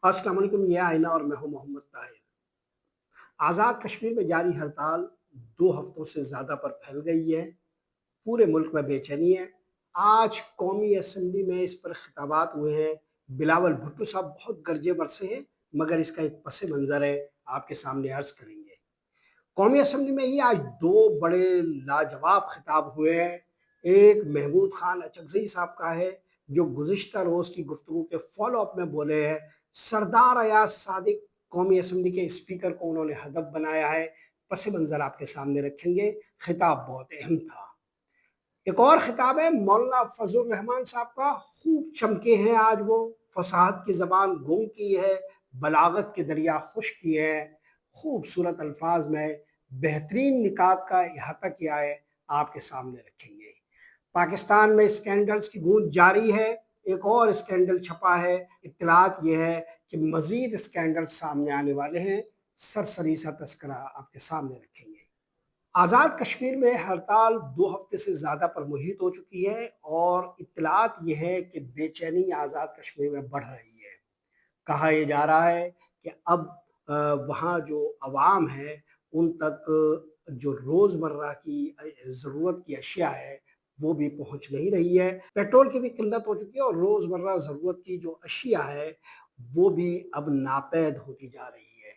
अस्सलाम वालेकुम, ये आईना और मैं हूं मोहम्मद ताहिर। आज़ाद कश्मीर में जारी हड़ताल 2 हफ्तों से ज़्यादा पर फैल गई है। पूरे मुल्क में बेचैनी है। आज कौमी असम्बली में इस पर खिताबात हुए हैं। बिलावल भुट्टो साहब बहुत गरजे बरसे हैं, मगर इसका एक पस मंज़र है, आपके सामने अर्ज़ करेंगे। कौमी असम्बली में ही आज 2 बड़े लाजवाब खिताब हुए हैं। एक महमूद खान अचकज़ई साहब का है, जो गुज़िश्ता रोज़ की गुफ्तगू के फ़ॉलो अप में बोले हैं। सरदार अयाज सादिक कौमी असम्बली के स्पीकर को उन्होंने हदफ बनाया है। पस मंज़र आपके सामने रखेंगे। खिताब बहुत अहम था। एक और खिताब है मौलाना फजल रहमान साहब का। खूब चमके हैं आज वो, फसाहत की ज़बान गुम की है, बलागत के दरिया खुश किए हैं, खूबसूरत अल्फाज में बेहतरीन निकात का अहाता किया है, आपके सामने रखेंगे। पाकिस्तान में स्कैंडल्स की गूंज जारी है। एक और स्कैंडल छपा है। इत्तलात ये है कि मजीद स्कैंडल सामने आने वाले हैं। सरसरी सा तस्करा आपके सामने रखेंगे। आज़ाद कश्मीर में हड़ताल 2 हफ्ते से ज़्यादा पर मुहित हो चुकी है और इत्तलात ये है कि बेचैनी आज़ाद कश्मीर में बढ़ रही है। कहा यह जा रहा है कि अब वहाँ जो अवाम है उन तक जो रोज़मर्रा की ज़रूरत की अशिया है वो भी पहुँच नहीं रही है। पेट्रोल की भी किल्लत हो चुकी है और रोज़मर्रा ज़रूरत की जो अशिया है वो भी अब नापैद होती जा रही है।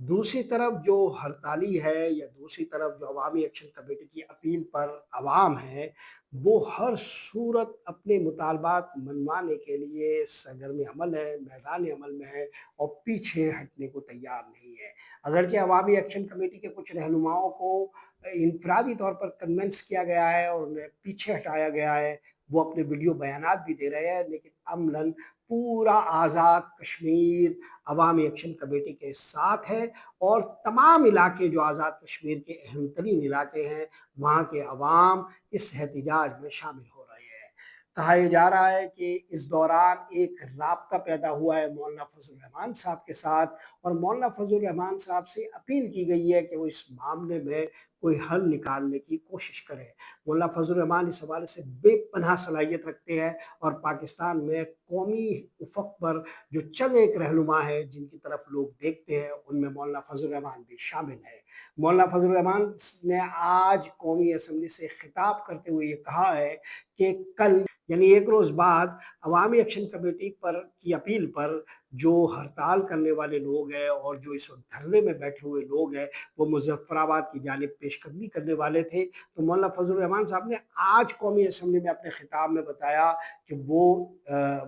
दूसरी तरफ जो हड़ताली है या दूसरी तरफ जो अवामी एक्शन कमेटी की अपील पर अवाम है, वो हर सूरत अपने मुतालबात मनवाने के लिए सरगर्म अमल है, मैदान अमल में है और पीछे हटने को तैयार नहीं है। अगरचे अवामी एक्शन कमेटी के कुछ रहनुमाओं को इनफरादी तौर पर कन्विंस किया गया है और उन्हें पीछे हटाया गया है, वो अपने वीडियो बयानात भी दे रहे हैं, लेकिन अमलन पूरा आज़ाद कश्मीर अवामी एक्शन कमेटी के साथ है और तमाम इलाके जो आज़ाद कश्मीर के अहम तरीन इलाके हैं, वहाँ के अवाम इस एहतजाज में शामिल हो रहे हैं। कहा यह जा रहा है कि इस दौरान एक राब्ता पैदा हुआ है मौलाना फजल रहमान साहब के साथ और मौलाना फजल रहमान साहब से अपील की गई है कि वो इस मामले में कोई हल निकालने की कोशिश करें। मौलाना फजल रहमान इस हवाले से बेपनाह सलाहियत रखते हैं और पाकिस्तान में कौमी उफ़क़ पर जो चंद एक रहनुमा है जिनकी तरफ लोग देखते हैं, उनमें मौलाना फजल रहमान भी शामिल है। मौलाना फजल रहमान ने आज कौमी असम्बली से खिताब करते हुए ये कहा है कि कल यानी एक रोज़ बाद अवामी एक्शन कमेटी पर की अपील पर जो हड़ताल करने वाले लोग हैं और जो इस वक्त धरने में बैठे हुए लोग हैं, वो मुज़फ़्फ़राबाद की जानिब पेशकदमी करने वाले थे। तो मौलाना फजल रहमान साहब ने आज कौमी असम्बली में अपने खिताब में बताया कि वो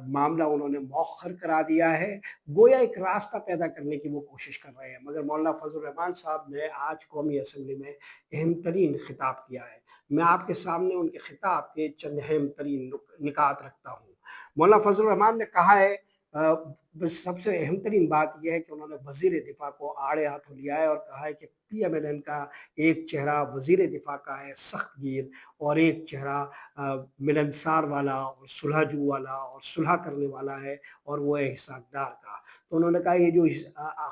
मामला उन्होंने मौखर करा दिया है, गोया एक रास्ता पैदा करने की वो कोशिश कर रहे हैं। मगर मौलाना फजल रहमान साहब ने आज कौमी असम्बली में अहम तरीन खिताब किया है। मैं आपके सामने उनके खिताब के चंद अहम तरीन निकात रखता हूँ। मौलाना फजल रहमान ने कहा है, बस सबसे अहम तरीन बात यह है कि उन्होंने वज़ीर दिफ़ा को आड़े हाथों लिया है और कहा है कि PMLN का एक चेहरा वज़ीर दिफ़ा का है सख्तगीर और एक चेहरा मिलनसार वाला और सुलहजू वाला और सुलह करने वाला है और वो है हिसाबदार का। तो उन्होंने कहा ये जो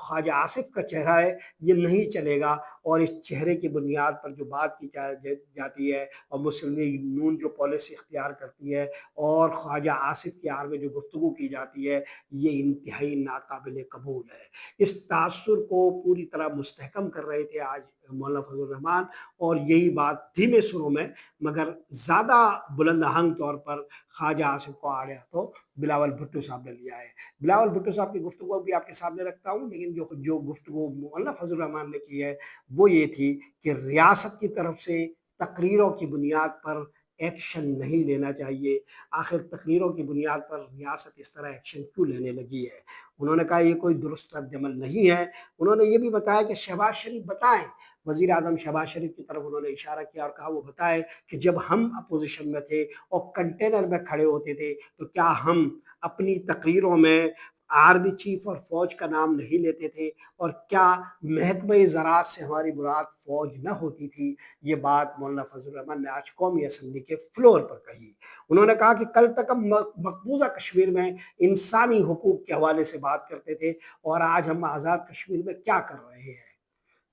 ख्वाजा आसिफ का चेहरा है ये नहीं चलेगा और इस चेहरे की बुनियाद पर जो बात की जाती है और मुस्लिम लीग नून जो पॉलिसी इख्तियार करती है और ख्वाजा आसिफ की आड़ में जो गुफ्तगू की जाती है, ये इंतहाई नाकाबिल कबूल है। इस तासुर को पूरी तरह मुस्तहकम कर रहे थे आज मौलाना फजल रहमान और यही बात धीमे सुरों में मगर ज़्यादा बुलंद आहंग तौर पर ख्वाजा आसिफ को आड़े हाथों बिलावल भुट्टो साहब ने लिया है। बिलावल भुट्टो साहब की गुफ्तगू भी आपके सामने रखता हूँ, लेकिन जो जो गुफ्तगू मौलाना फजल रहमान ने की है वो ये थी कि रियासत की तरफ से तकरीरों की बुनियाद पर एक्शन नहीं लेना चाहिए। आखिर तकरीरों की बुनियाद पर रियासत इस तरह एक्शन क्यों लेने लगी है? उन्होंने कहा ये कोई दुरुस्त रद्द-ए-अमल नहीं है। उन्होंने ये भी बताया कि शहबाज शरीफ बताएँ, वज़ीर आज़म शहबाज शरीफ की तरफ उन्होंने इशारा किया और कहा वो बताएँ कि जब हम अपोज़िशन में थे और कंटेनर में खड़े होते थे, तो क्या हम अपनी तकरीरों में आर्मी चीफ और फ़ौज का नाम नहीं लेते थे और क्या महकमे ज़राअत से हमारी मुराद फ़ौज न होती थी? ये बात मौलाना फजल रहमान ने आज कौमी असम्बली के फ्लोर पर कही। उन्होंने कहा कि कल तक हम मकबूजा कश्मीर में इंसानी हुकूक के हवाले से बात करते थे और आज हम आज़ाद कश्मीर में क्या कर रहे हैं?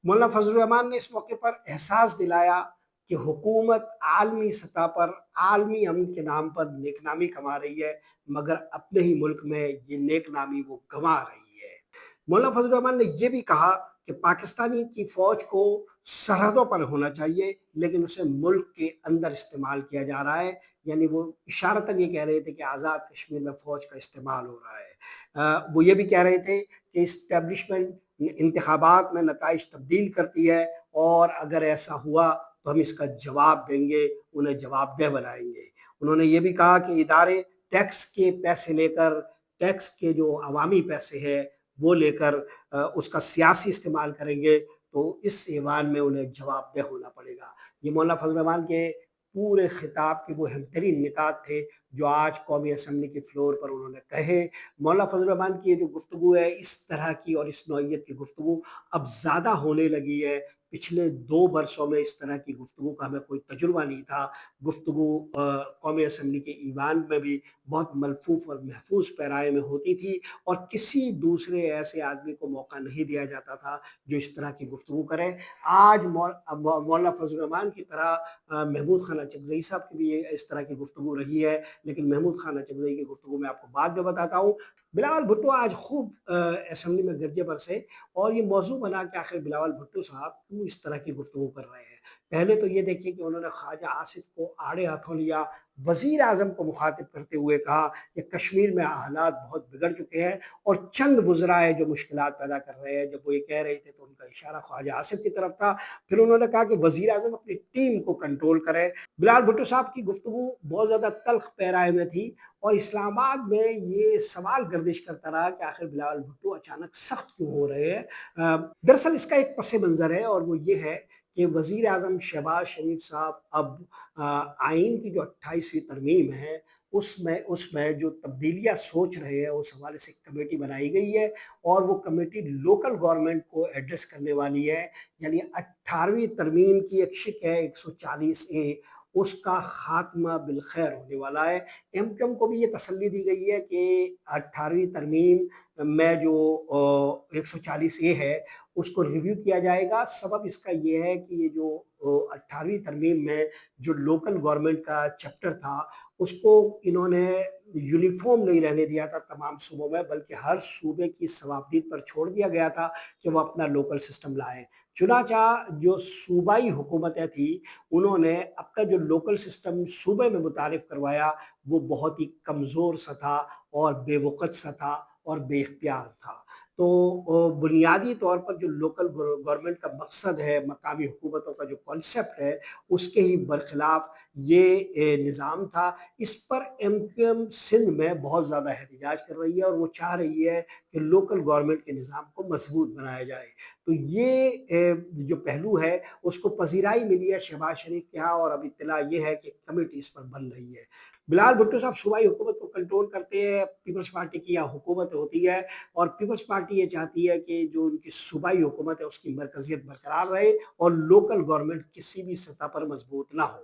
मौलाना फजल रहमान ने इस मौके पर एहसास दिलाया कि हुकूमत आलमी सतह पर आलमी अमन के नाम पर नेकनामी कमा रही है, मगर अपने ही मुल्क में ये नेकनामी वो गंवा रही है। مولانا فضل الرحمان نے یہ بھی کہا کہ پاکستانی کی فوج کو سرحدوں پر ہونا چاہیے لیکن اسے ملک کے اندر استعمال کیا جا رہا ہے، یعنی وہ اشارتاً یہ کہہ رہے تھے کہ آزاد کشمیر میں فوج کا استعمال ہو رہا ہے۔ وہ یہ بھی کہہ رہے تھے کہ اسٹیبلشمنٹ انتخابات میں نتائج تبدیل کرتی ہے اور اگر ایسا ہوا تو ہم اس کا جواب دیں گے، انہیں جواب دہ بنائیں گے۔ انہوں نے یہ بھی کہا کہ ادارے ٹیکس کے پیسے لے کر، ٹیکس کے جو عوامی پیسے ہیں وہ لے کر اس کا سیاسی استعمال کریں گے تو اس ایوان میں انہیں جواب دہ ہونا پڑے گا۔ یہ مولانا فضل الرحمان کے پورے خطاب کے وہ اہم ترین نکات تھے جو آج قومی اسمبلی کے فلور پر انہوں نے کہے۔ مولانا فضل الرحمان کی یہ جو گفتگو ہے، اس طرح کی اور اس نوعیت کی گفتگو اب زیادہ ہونے لگی ہے۔ پچھلے 2 برسوں میں اس طرح کی گفتگو کا ہمیں کوئی تجربہ نہیں تھا۔ گفتگو قومی اسمبلی کے ایوان میں بھی بہت ملفوف اور محفوظ پیرائے میں ہوتی تھی اور کسی دوسرے ایسے آدمی کو موقع نہیں دیا جاتا تھا جو اس طرح کی گفتگو کرے۔ آج مولانا فضل الرحمان کی طرح محمود خان اچکزئی صاحب کی بھی اس طرح کی گفتگو رہی ہے، لیکن محمود خان اچکزئی کی گفتگو میں آپ کو بعد میں بتاتا ہوں۔ بلاول بھٹو آج خوب اسمبلی میں گرجے برسے اور یہ موضوع بنا کہ آخر بلاول بھٹو صاحب کیوں اس طرح کی گفتگو کر رہے ہیں۔ پہلے تو یہ دیکھیں کہ انہوں نے خواجہ آصف کو آڑے ہاتھوں لیا، وزیر اعظم کو مخاطب کرتے ہوئے کہا کہ کشمیر میں حالات بہت بگڑ چکے ہیں اور چند وزراء ہیں جو مشکلات پیدا کر رہے ہیں۔ جب وہ یہ کہہ رہے تھے تو ان کا اشارہ خواجہ آصف کی طرف تھا۔ پھر انہوں نے کہا کہ وزیر اعظم اپنی ٹیم کو کنٹرول کرے۔ بلاول بھٹو صاحب کی گفتگو بہت زیادہ تلخ پیرائے میں تھی اور اسلام آباد میں یہ سوال گردش کرتا رہا کہ آخر بلاول بھٹو اچانک سخت کیوں ہو رہے ہیں۔ دراصل اس کا ایک پس منظر ہے اور وہ یہ ہے کہ وزیر اعظم شہباز شریف صاحب اب آئین کی جو 28ویں ترمیم ہے اس میں جو تبدیلیاں سوچ رہے ہیں اس حوالے سے ایک کمیٹی بنائی گئی ہے اور وہ کمیٹی لوکل گورنمنٹ کو ایڈریس کرنے والی ہے، یعنی 18ویں ترمیم کی ایک شق ہے 140A، اس کا خاتمہ بالخیر ہونے والا ہے۔ ایم کیو ایم کو بھی یہ تسلی دی گئی ہے کہ 18ویں ترمیم میں جو 140A ہے اس کو ریویو کیا جائے گا۔ سبب اس کا یہ ہے کہ یہ جو 18ویں ترمیم میں جو لوکل گورنمنٹ کا چیپٹر تھا اس کو انہوں نے یونیفارم نہیں رہنے دیا تھا تمام صوبوں میں، بلکہ ہر صوبے کی صوابدید پر چھوڑ دیا گیا تھا کہ وہ اپنا لوکل سسٹم لائیں۔ چنانچہ جو صوبائی حکومتیں تھیں انہوں نے اپنا جو لوکل سسٹم صوبے میں متعارف کروایا وہ بہت ہی کمزور سا تھا اور بے وقت سا تھا اور بے اختیار تھا۔ تو بنیادی طور پر جو لوکل گورنمنٹ کا مقصد ہے، مقامی حکومتوں کا جو کانسیپٹ ہے، اس کے ہی برخلاف یہ نظام تھا۔ اس پر ایم کیو ایم سندھ میں بہت زیادہ احتجاج کر رہی ہے اور وہ چاہ رہی ہے کہ لوکل گورنمنٹ کے نظام کو مضبوط بنایا جائے۔ تو یہ جو پہلو ہے اس کو پذیرائی ملی ہے شہباز شریف کے ہاں اور اب اطلاع یہ ہے کہ کمیٹی اس پر بن رہی ہے۔ بلاول بھٹو صاحب صوبائی حکومت کو کنٹرول کرتے ہیں، پیپلز پارٹی کی یہاں حکومت ہوتی ہے اور پیپلز پارٹی یہ چاہتی ہے کہ جو ان کی صوبائی حکومت ہے اس کی مرکزیت برقرار رہے اور لوکل گورنمنٹ کسی بھی سطح پر مضبوط نہ ہو۔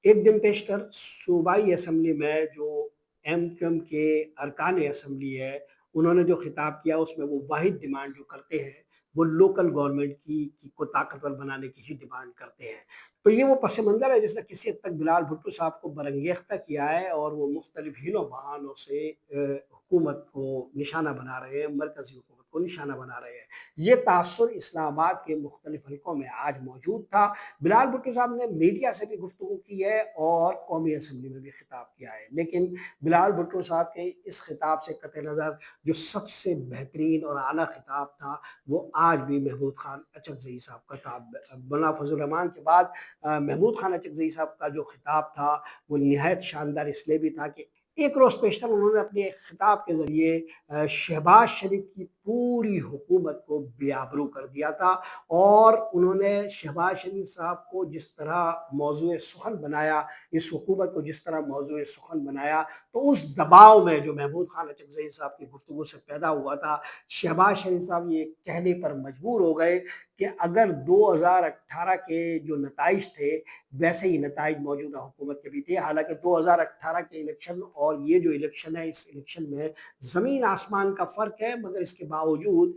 ایک دن پیشتر صوبائی اسمبلی میں جو ایم کیو ایم کے ارکان اسمبلی ہے انہوں نے جو خطاب کیا اس میں وہ واحد ڈیمانڈ جو کرتے ہیں وہ لوکل گورنمنٹ کی کو طاقتور بنانے کی ہی ڈیمانڈ کرتے ہیں۔ تو یہ وہ پس منظر ہے جس نے کسی حد تک بلاول بھٹو صاحب کو برانگیختہ کیا ہے اور وہ مختلف ہیلوں بہانوں سے حکومت کو نشانہ بنا رہے ہیں، مرکزی حکومت کو نشانہ بنا رہے ہیں۔ یہ تاثر اسلام آباد کے مختلف حلقوں میں آج موجود تھا۔ بلاول بھٹو صاحب نے میڈیا سے بھی گفتگو کی ہے اور قومی اسمبلی میں بھی خطاب کیا ہے، لیکن بلاول بھٹو صاحب کے اس خطاب سے قطع نظر جو سب سے بہترین اور اعلیٰ خطاب تھا وہ آج بھی محمود خان اچکزئی صاحب کا تھا۔ مولانا فضل الرحمان کے بعد محمود خان اچکزئی صاحب کا جو خطاب تھا وہ نہایت شاندار اس لیے بھی تھا کہ ایک روز پیشتر انہوں نے اپنے خطاب کے ذریعے شہباز شریف کی پوری حکومت کو بے آبرو کر دیا تھا اور انہوں نے شہباز شریف صاحب کو جس طرح موضوع سخن بنایا، اس حکومت کو جس طرح موضوع سخن بنایا، تو اس دباؤ میں جو محمود خان اچکزئی صاحب کی گفتگو سے پیدا ہوا تھا شہباز شریف صاحب یہ کہنے پر مجبور ہو گئے کہ اگر 2018 کے جو نتائج تھے ویسے ہی نتائج موجودہ حکومت کے بھی تھے، حالانکہ 2018 کے الیکشن اور یہ جو الیکشن ہے اس الیکشن میں زمین آسمان کا فرق ہے، مگر اس کے बावजूद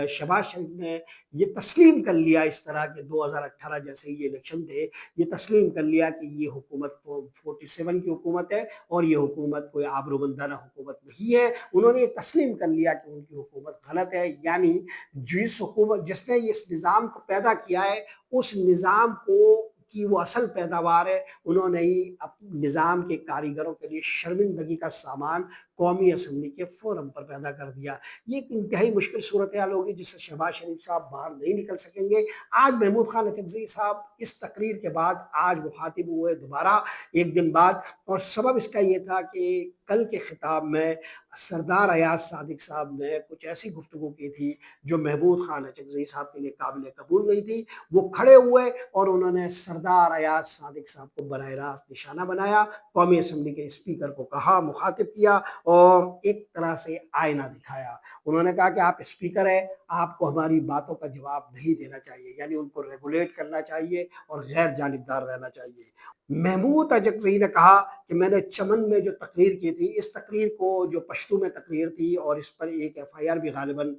शहबाज शरीफ ने ये तस्लीम कर लिया, इस तरह के 2018 जैसे ये इलेक्शन थे, ये तस्लीम कर लिया कि ये हुकूमत 47 की हुकूमत है और ये हुकूमत कोई आबरूमंदाना हुकूमत नहीं है। उन्होंने ये तस्लीम कर लिया कि उनकी हुकूमत गलत है, यानी जिस हुकूमत जिसने इस निज़ाम को पैदा किया है, उस निज़ाम को की वो असल पैदावार है, उन्होंने ही निज़ाम के कारीगरों के लिए शर्मिंदगी का सामान कौमी असम्बली के फोरम पर पैदा कर दिया। ये एक इंतहाई मुश्किल सूरत हाल होगी जिससे शहबाज शरीफ साहब बाहर नहीं निकल सकेंगे। आज महमूद खान अचकज़ई साहब इस तकरीर के बाद आज मुखातिब हुए दोबारा एक दिन बाद, और सबब इसका ये था कि कल के खिताब में सरदार अयाज सादिक साहब ने कुछ ऐसी गुफ्तगू की थी जो महमूद खान अचकज़ई साहब के लिए काबिल कबूल नहीं थी। वो खड़े हुए और उन्होंने सरदार अयाज सादिक साहब को बराह रास्त निशाना बनाया, कौमी असम्बली के स्पीकर को कहा, मुखातिब किया और एक तरह से आईना दिखाया। उन्होंने कहा कि आप स्पीकर हैं, आपको हमारी बातों का जवाब नहीं देना चाहिए, यानी उनको रेगुलेट करना चाहिए और गैर जानिबदार रहना चाहिए। महमूद अचकज़ई ने कहा कि मैंने चमन में जो तकरीर की थी, इस तकरीर को जो पश्तो में तकरीर थी और इस पर एक FIR भी गालिबन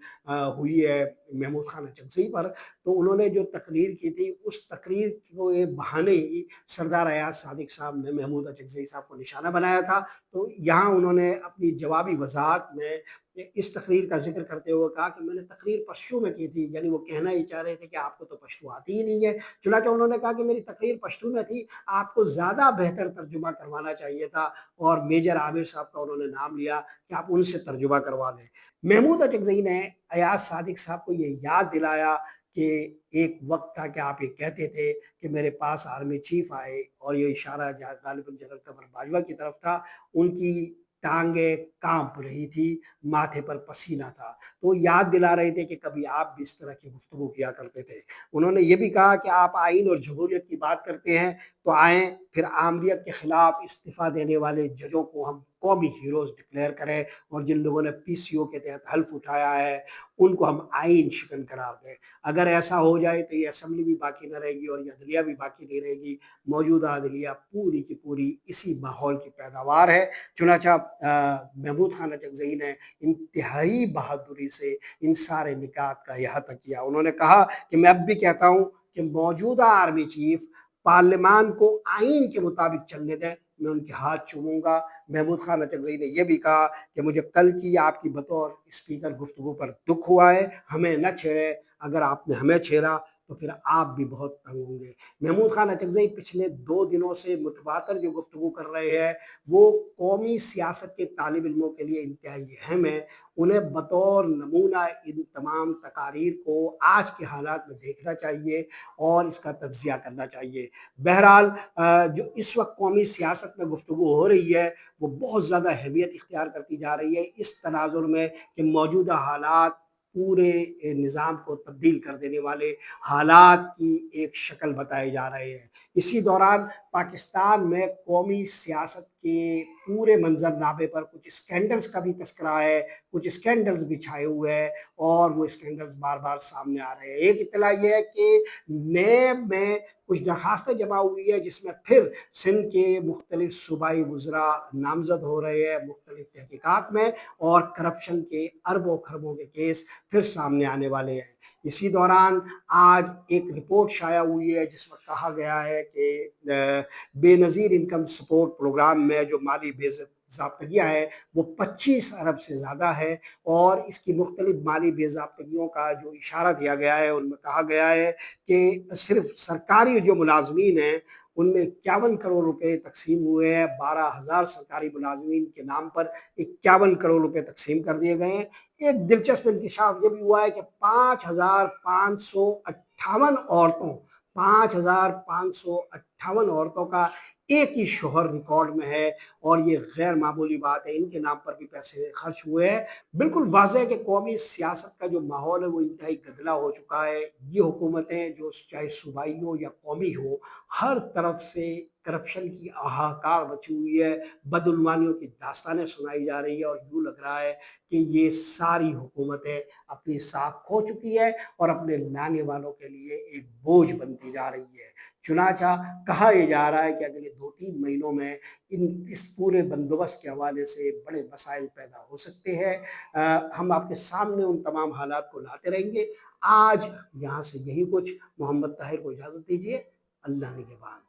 हुई है महमूद खान अचकज़ई पर, तो उन्होंने जो तकरीर की थी उस तकरीर को ये बहाने ही सरदार अयाज सादिक साहब ने महमूद अचकज़ई साहब को निशाना बनाया था। तो यहाँ उन्होंने अपनी जवाबी वजाहत में इस तकरीर का जिक्र करते हुए कहा कि मैंने तकरीर पश्तो में की थी, यानी वो कहना ही चाह रहे थे कि आपको तो पश्तो आती ही नहीं है। चुनांचे उन्होंने कहा कि मेरी तकरीर पश्तो में थी, आपको ज़्यादा बेहतर तर्जुमा करवाना चाहिए था, और मेजर आमिर साहब का उन्होंने नाम लिया कि आप उनसे तर्जुमा करवा लें। महमूद अचकज़ई ने अयाज सादिक साहब को ये याद दिलाया कि एक वक्त था कि आप ये कहते थे कि मेरे पास आर्मी चीफ आए, और ये इशारा गालिबन जनरल कमर बाजवा की तरफ था, उनकी टांगे कांप रही थी, माथे पर पसीना था, तो याद दिला रहे थे कि कभी आप भी इस तरह की गुफ्तगू किया करते थे। उन्होंने ये भी कहा कि आप आइन और जमहूरियत की बात करते हैं तो आएँ फिर आमरीत के खिलाफ इस्तीफ़ा देने वाले जजों को हम कौमी हीरोज़ डिक्लेयर करें, और जिन लोगों ने PCO के तहत हल्फ उठाया है उनको हम आइन शिकन करार दें। अगर ऐसा हो जाए तो ये असम्बली भी बाकी न रहेगी और ये अदलिया भी बाकी नहीं रहेगी। मौजूदा अदलिया पूरी की पूरी इसी माहौल की पैदावार है। चुनांचा महमूद खान अचकज़ई ने इंतहाई बहादुरी से इन सारे निकात का अहाता किया। उन्होंने कहा कि मैं अब भी कहता हूँ कि मौजूदा आर्मी चीफ पार्लियामान को आइन के मुताबिक चलने दें, मैं उनके हाथ चूमूंगा। महमूद खान अचकज़ई ने यह भी कहा कि मुझे कल की आपकी बतौर स्पीकर गुफ्तगू पर दुख हुआ है, हमें न छेड़े, अगर आपने हमें छेड़ा तो फिर आप भी बहुत तंग होंगे। महमूद खान अचकज़ई पिछले 2 दिनों से मुतवातर जो गुफ्तगू कर रहे हैं वो कौमी सियासत के तालिब इल्मों के लिए इंतहाई अहम है। उन्हें बतौर नमूना इन तमाम तकारीर को आज के हालात में देखना चाहिए और इसका तज्ज़िया करना चाहिए। बहरहाल जो इस वक्त कौमी सियासत में गुफ्तगू हो रही है वो बहुत ज़्यादा अहमियत इख्तियार करती जा रही है इस तनाजुर में कि मौजूदा हालात पूरे निज़ाम को तब्दील कर देने वाले हालात की एक शक्ल बताए जा रहे हैं। इसी दौरान पाकिस्तान में कौमी सियासत के पूरे मंजरनामे पर कुछ स्कैंडल्स का भी तस्करा है, कुछ स्कैंडल्स भी छाए हुए हैं और वो स्कैंडल्स बार बार सामने आ रहे हैं। एक इत्तला ये है कि नैब में कुछ दरखास्तें जमा हुई है जिसमें फिर सिंध के मुख्तलिफ सूबाई वज़रा नामजद हो रहे हैं मुख्तलिफ तहकीकात में, और करप्शन के अरबों खरबों के केस फिर सामने आने वाले हैं। इसी दौरान आज एक रिपोर्ट शाया हुई है जिसमें कहा गया है कि बेनज़ीर इनकम सपोर्ट प्रोग्राम में जो माली बेज़ाब्तगियाँ है वो 25 अरब से ज़्यादा है, और इसकी मुख्तलिफ माली बेज़ाब्तगियों का जो इशारा दिया गया है उनमें कहा गया है कि सिर्फ सरकारी जो मुलाजमीन हैं उनमें 51 करोड़ रुपए तकसीम हुए हैं। 12,000 सरकारी मुलाजमीन के नाम पर 51 करोड़ रुपए तकसीम कर दिए गए हैं। एक दिलचस्प इंकशाफ ये भी हुआ है कि 5,558 औरतों 5,558 औरतों का एक ही शोहर रिकॉर्ड में है, और ये गैर मामूली बात है, इनके नाम पर भी पैसे खर्च हुए हैं। बिल्कुल वाज़ेह है कि कौमी सियासत का जो माहौल है वो इंतहाई गदला हो चुका है। ये हुकूमतें जो चाहे सूबाई हो या कौमी हो, हर तरफ से करप्शन की हाहाकार मची हुई है, बदउनवानियों की दास्तानें सुनाई जा रही है, और यूँ लग रहा है कि ये सारी हुकूमतें अपनी साख खो चुकी है और अपने लाने वालों के लिए एक बोझ बनती जा रही है। चुनाचा कहा यह जा रहा है कि अगले 2-3 महीनों में इस पूरे बंदोबस्त के हवाले से बड़े मसाइल पैदा हो सकते हैं। हम आपके सामने उन तमाम हालात को लाते रहेंगे। आज यहाँ से यही कुछ, मोहम्मद ताहिर को इजाज़त दीजिए। अल्लाह निगहबान।